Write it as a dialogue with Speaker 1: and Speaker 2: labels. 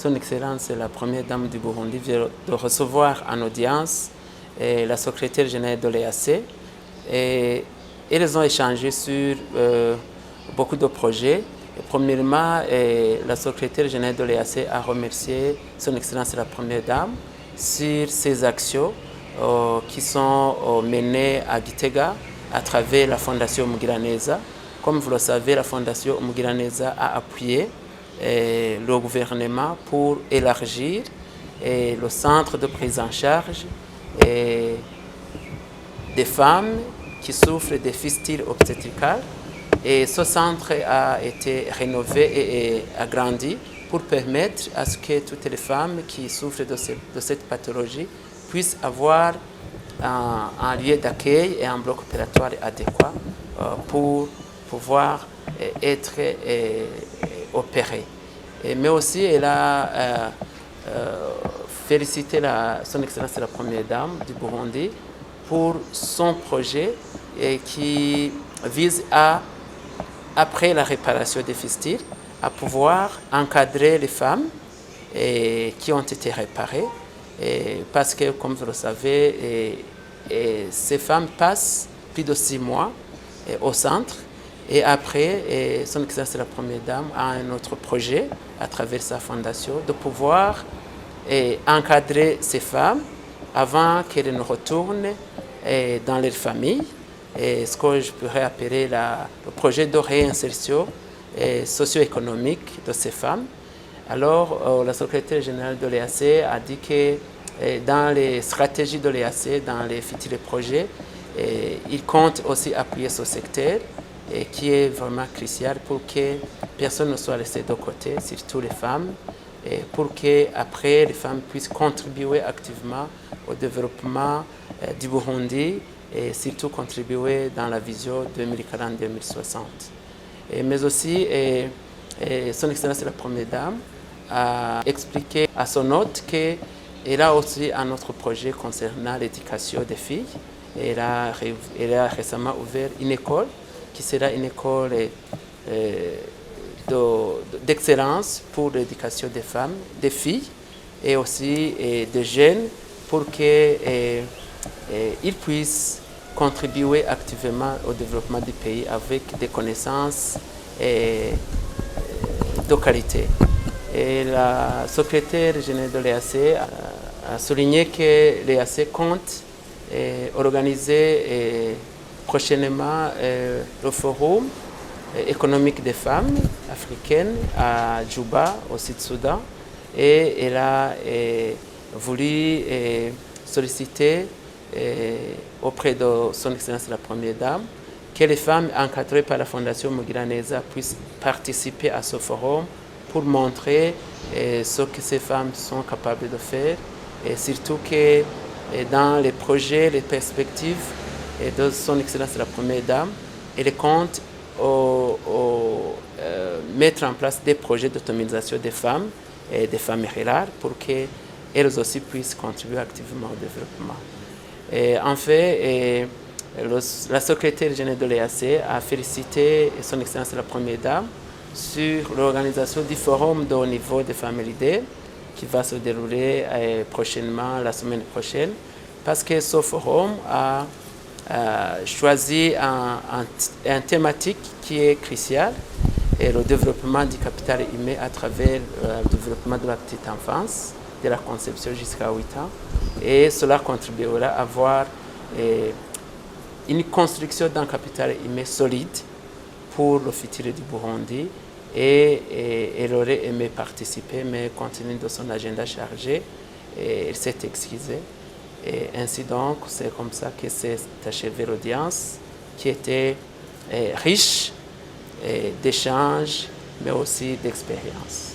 Speaker 1: Son Excellence la Première Dame du Burundi vient de recevoir en audience la secrétaire générale de l'EAC. Et ils ont échangé sur beaucoup de projets. Et premièrement, la secrétaire générale de l'EAC a remercié Son Excellence la Première Dame sur ses actions qui sont menées à Gitega à travers la Fondation Mugiraneza. Comme vous le savez, la Fondation Mugiraneza a appuyé le gouvernement pour élargir le centre de prise en charge des femmes qui souffrent de fistules obstétricales. Et ce centre a été rénové et agrandi pour permettre à ce que toutes les femmes qui souffrent de cette pathologie puissent avoir un lieu d'accueil et un bloc opératoire adéquat pour pouvoir être opérées. Mais aussi, elle a félicité Son Excellence la Première Dame du Burundi pour son projet qui vise à, après la réparation des fistules, à pouvoir encadrer les femmes qui ont été réparées. Parce que, comme vous le savez, ces femmes passent plus de 6 mois au centre. Et après, Son Excellence la Première Dame a un autre projet à travers sa fondation de pouvoir encadrer ces femmes avant qu'elles ne retournent dans leur famille. Ce que je pourrais appeler le projet de réinsertion socio-économique de ces femmes. Alors, la secrétaire générale de l'EAC a dit que dans les stratégies de l'EAC, dans les futurs projets, il compte aussi appuyer ce secteur qui est vraiment crucial pour que personne ne soit laissé de côté, surtout les femmes, et pour qu'après les femmes puissent contribuer activement au développement du Burundi et surtout contribuer dans la vision 2040-2060. Mais aussi, Son Excellence la Première Dame a expliqué à son hôte qu'elle a aussi un autre projet concernant l'éducation des filles. Elle a récemment ouvert une école qui sera une école d'excellence pour l'éducation des femmes, des filles et aussi des jeunes pour qu'ils puissent contribuer activement au développement du pays avec des connaissances de qualité. Et la secrétaire générale de l'EAC a souligné que l'EAC compte organiser prochainement le forum économique des femmes africaines à Djouba, au Sud-Soudan. Et elle a voulu solliciter auprès de Son Excellence la Première Dame que les femmes encadrées par la Fondation Mugiraneza puissent participer à ce forum pour montrer ce que ces femmes sont capables de faire et surtout que dans les projets, les perspectives de Son Excellence la Première Dame, elle compte mettre en place des projets d'autonomisation des femmes et des femmes rurales pour qu'elles aussi puissent contribuer activement au développement. En fait, la secrétaire générale de l'EAC a félicité Son Excellence la Première Dame sur l'organisation du forum de haut niveau des femmes leaders qui va se dérouler prochainement, la semaine prochaine, parce que ce forum a choisi un thématique qui est crucial, et le développement du capital humain à travers le développement de la petite enfance, de la conception jusqu'à 8 ans. Et cela contribuera à avoir une construction d'un capital humain solide pour le futur du Burundi. Et elle aurait aimé participer, mais compte tenu de son agenda chargé, elle s'est excusée. Et ainsi donc, c'est comme ça que s'est achevée l'audience, qui était riche d'échanges, mais aussi d'expériences.